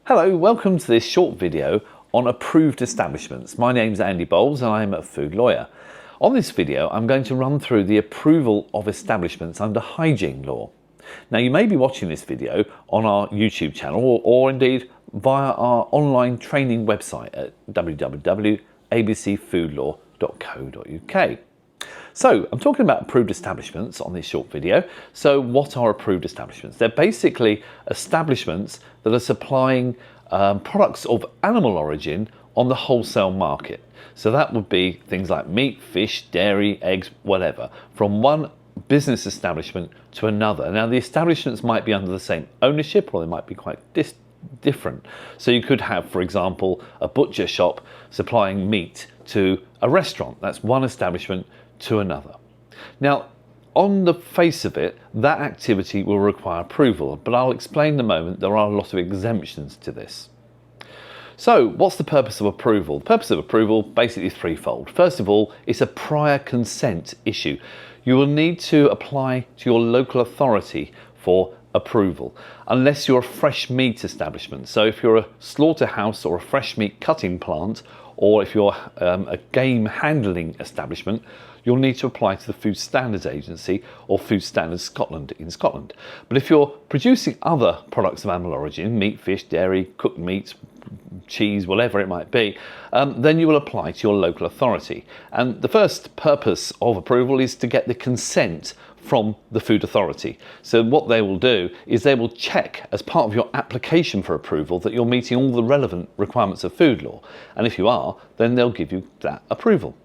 Hello, welcome to this short video on approved establishments. My name's Andy Bowles and I'm a food lawyer. On this video, I'm going to run through the approval of establishments under hygiene law. Now, you may be watching this video on our YouTube channel or indeed via our online training website at www.abcfoodlaw.co.uk. So I'm talking about approved establishments on this short video. So what are approved establishments? They're basically establishments that are supplying products of animal origin on the wholesale market. So that would be things like meat, fish, dairy, eggs, whatever, from one business establishment to another. Now, the establishments might be under the same ownership or they might be quite different. So you could have, for example, a butcher shop supplying meat to a restaurant. That's one establishment to another. Now, on the face of it, that activity will require approval, but I'll explain in a moment there are a lot of exemptions to this. So what's the purpose of approval? The purpose of approval basically threefold. First of all, it's a prior consent issue. You will need to apply to your local authority for approval, unless you're a fresh meat establishment. So if you're a slaughterhouse or a fresh meat cutting plant, or if you're a game handling establishment, you'll need to apply to the Food Standards Agency or Food Standards Scotland in Scotland. But if you're producing other products of animal origin, meat, fish, dairy, cooked meats, cheese, whatever it might be, then you will apply to your local authority. And the first purpose of approval is to get the consent from the food authority. So what they will do is they will check as part of your application for approval that you're meeting all the relevant requirements of food law. And if you are, then they'll give you that approval.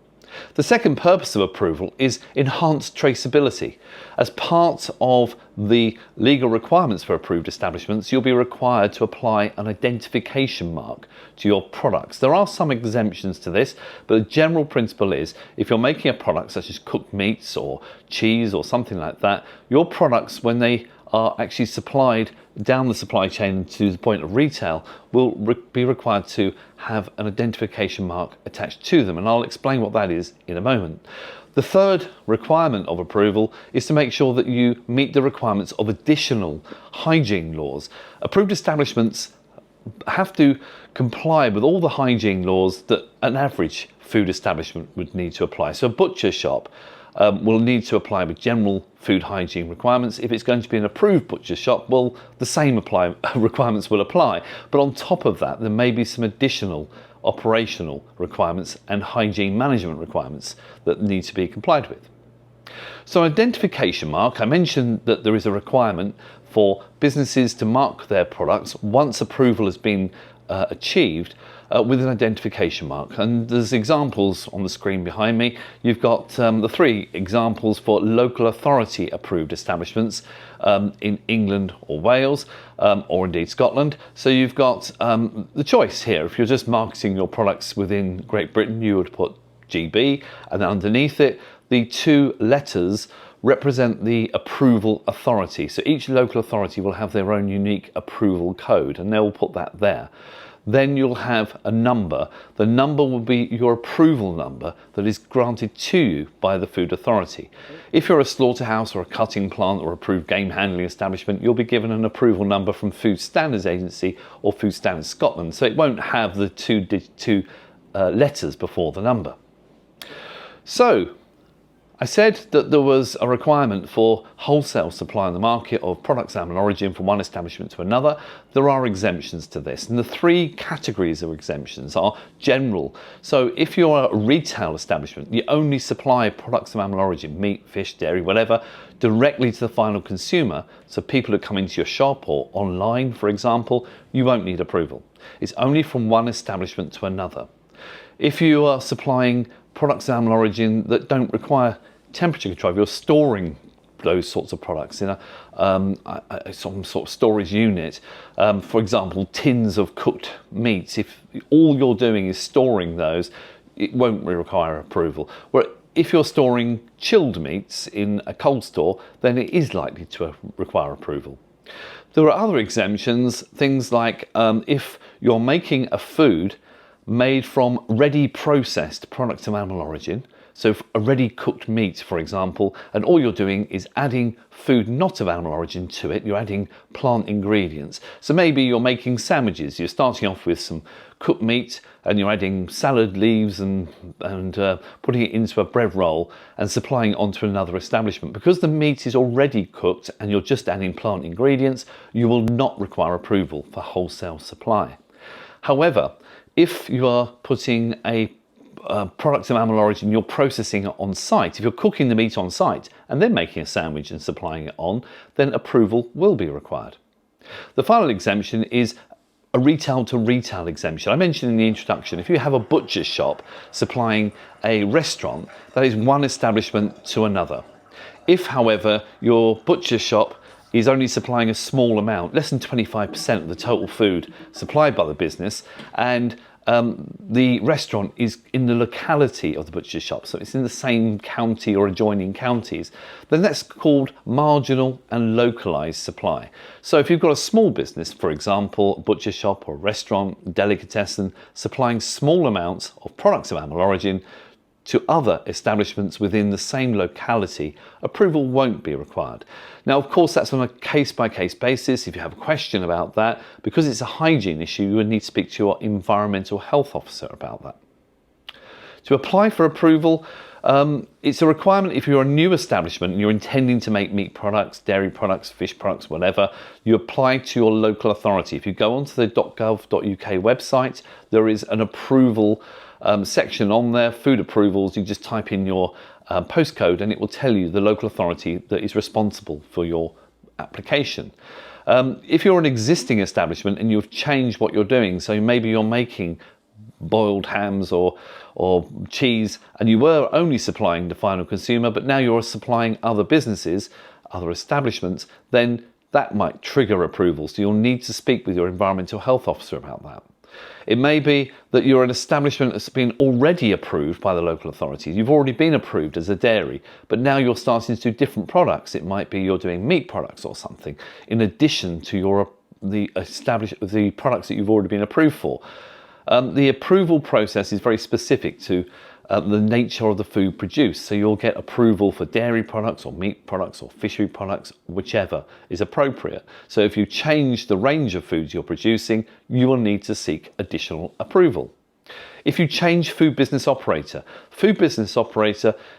The second purpose of approval is enhanced traceability. As part of the legal requirements for approved establishments, you'll be required to apply an identification mark to your products. There are some exemptions to this, but the general principle is if you're making a product such as cooked meats or cheese or something like that, your products, when they are actually supplied down the supply chain to the point of retail, will be required to have an identification mark attached to them, and I'll explain what that is in a moment. The third requirement of approval is to make sure that you meet the requirements of additional hygiene laws. Approved establishments have to comply with all the hygiene laws that an average food establishment would need to apply. So a butcher shop will need to apply with general food hygiene requirements. If it's going to be an approved butcher shop, well, the same requirements will apply. But on top of that, there may be some additional operational requirements and hygiene management requirements that need to be complied with. So an identification mark, I mentioned that there is a requirement for businesses to mark their products once approval has been achieved with an identification mark. And there's examples on the screen behind me. You've got the three examples for local authority approved establishments in England or Wales or indeed Scotland. So you've got the choice here. If you're just marketing your products within Great Britain, you would put GB, and then underneath it, the two letters represent the approval authority. So each local authority will have their own unique approval code, and they'll put that there. Then you'll have a number. The number will be your approval number that is granted to you by the food authority. If you're a slaughterhouse or a cutting plant or approved game handling establishment, you'll be given an approval number from Food Standards Agency or Food Standards Scotland. So it won't have the two letters before the number. So I said that there was a requirement for wholesale supply on the market of products of animal origin from one establishment to another. There are exemptions to this, and the three categories of exemptions are general. So if you're a retail establishment, you only supply products of animal origin, meat, fish, dairy, whatever, directly to the final consumer. So people who come into your shop or online, for example, you won't need approval. It's only from one establishment to another. If you are supplying products of animal origin that don't require temperature control, if you're storing those sorts of products in some sort of storage unit, for example, tins of cooked meats, if all you're doing is storing those, it won't require approval. Where if you're storing chilled meats in a cold store, then it is likely to require approval. There are other exemptions, things like if you're making a food made from ready processed products of animal origin. So a ready cooked meat, for example, and all you're doing is adding food not of animal origin to it, you're adding plant ingredients. So maybe you're making sandwiches, you're starting off with some cooked meat and you're adding salad leaves and putting it into a bread roll and supplying it onto another establishment. Because the meat is already cooked and you're just adding plant ingredients, you will not require approval for wholesale supply. However, if you are putting a product of animal origin, you're processing it on site. If you're cooking the meat on site and then making a sandwich and supplying it on, then approval will be required. The final exemption is a retail to retail exemption. I mentioned in the introduction, if you have a butcher shop supplying a restaurant, that is one establishment to another. If, however, your butcher shop is only supplying a small amount, less than 25% of the total food supplied by the business, and the restaurant is in the locality of the butcher shop, so it's in the same county or adjoining counties, then that's called marginal and localized supply. So if you've got a small business, for example, a butcher shop or a restaurant, delicatessen, supplying small amounts of products of animal origin to other establishments within the same locality, approval won't be required. Now, of course, that's on a case-by-case basis. If you have a question about that, because it's a hygiene issue, you would need to speak to your environmental health officer about that. To apply for approval, it's a requirement if you're a new establishment and you're intending to make meat products, dairy products, fish products, whatever, you apply to your local authority. If you go onto the .gov.uk website, there is an approval section on there, food approvals. You just type in your postcode and it will tell you the local authority that is responsible for your application. If you're an existing establishment and you've changed what you're doing, so maybe you're making boiled hams or cheese and you were only supplying the final consumer, but now you're supplying other businesses, other establishments, then that might trigger approval. So you'll need to speak with your environmental health officer about that. It may be that you're an establishment that's been already approved by the local authorities. You've already been approved as a dairy, but now you're starting to do different products. It might be you're doing meat products or something, in addition to the products that you've already been approved for. The approval process is very specific to the nature of the food produced. So you'll get approval for dairy products or meat products or fishery products, whichever is appropriate. So if you change the range of foods you're producing, you will need to seek additional approval. If you change food business operator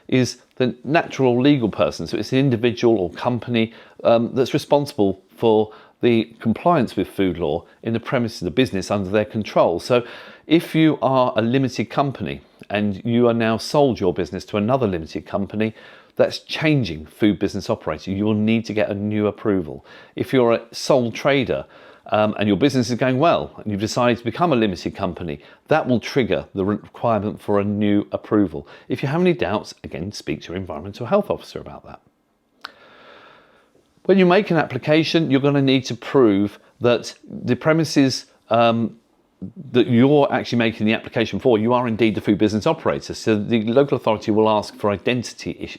is the natural legal person. So it's an individual or company that's responsible for the compliance with food law in the premise of the business under their control. So if you are a limited company and you are now sold your business to another limited company, that's changing food business operator. You will need to get a new approval. If you're a sole trader and your business is going well and you've decided to become a limited company, that will trigger the requirement for a new approval. If you have any doubts, again, speak to your environmental health officer about that. When you make an application, you're going to need to prove that the premises that you're actually making the application for, you are indeed the food business operator. So the local authority will ask for identity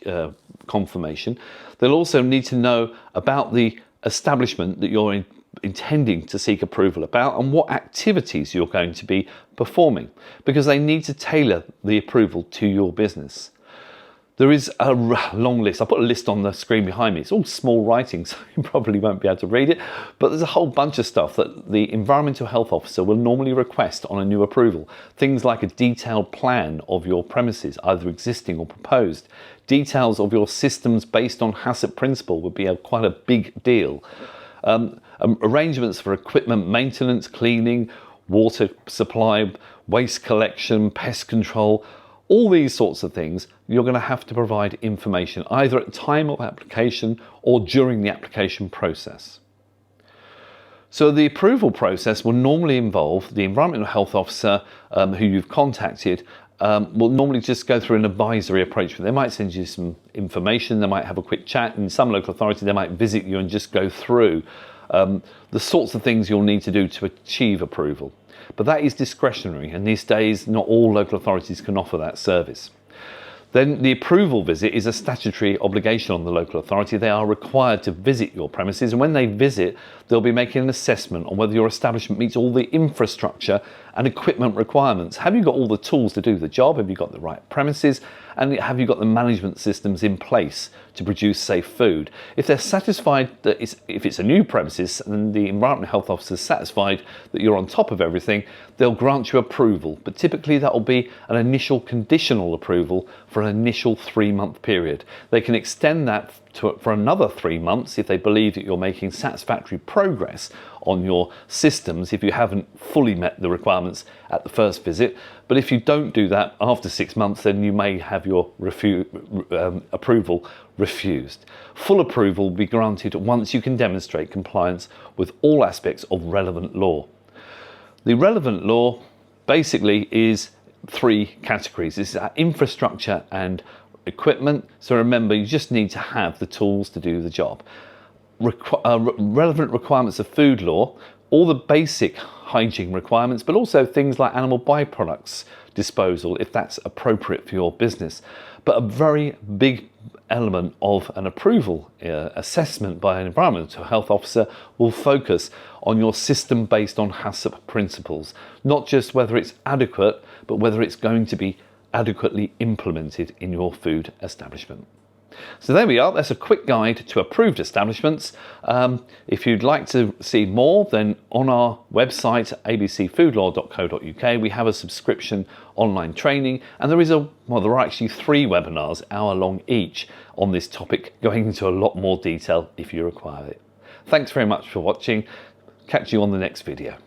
confirmation. They'll also need to know about the establishment that you're intending to seek approval about and what activities you're going to be performing, because they need to tailor the approval to your business. There is a long list. I'll put a list on the screen behind me. It's all small writing, so you probably won't be able to read it. But there's a whole bunch of stuff that the environmental health officer will normally request on a new approval. Things like a detailed plan of your premises, either existing or proposed. Details of your systems based on HACCP principle would be quite a big deal. Arrangements for equipment maintenance, cleaning, water supply, waste collection, pest control. All these sorts of things, you're going to have to provide information either at the time of application or during the application process. So the approval process will normally involve the environmental health officer who you've contacted will normally just go through an advisory approach. They might send you some information, they might have a quick chat. In some local authority, they might visit you and just go through the sorts of things you'll need to do to achieve approval. But that is discretionary, and these days not all local authorities can offer that service. Then the approval visit is a statutory obligation on the local authority. They are required to visit your premises, and when they visit, they'll be making an assessment on whether your establishment meets all the infrastructure and equipment requirements. Have you got all the tools to do the job? Have you got the right premises? And have you got the management systems in place to produce safe food? If they're satisfied that if it's a new premises and the Environment Health Officer is satisfied that you're on top of everything, they'll grant you approval. But typically that will be an initial conditional approval for an initial 3-month period. They can extend that for another 3 months if they believe that you're making satisfactory progress on your systems if you haven't fully met the requirements at the first visit. But if you don't do that after 6 months, then you may have your approval refused. Full approval will be granted once you can demonstrate compliance with all aspects of relevant law. The relevant law basically is 3 categories. This is infrastructure and equipment. So remember, you just need to have the tools to do the job. Relevant requirements of food law, all the basic hygiene requirements, but also things like animal byproducts disposal, if that's appropriate for your business. But a very big element of an approval assessment by an environmental health officer will focus on your system based on HACCP principles, not just whether it's adequate, but whether it's going to be adequately implemented in your food establishment. So there we are, that's a quick guide to approved establishments. If you'd like to see more, then on our website abcfoodlaw.co.uk we have a subscription online training, and there are actually 3 webinars, hour long each, on this topic, going into a lot more detail if you require it. Thanks very much for watching. Catch you on the next video.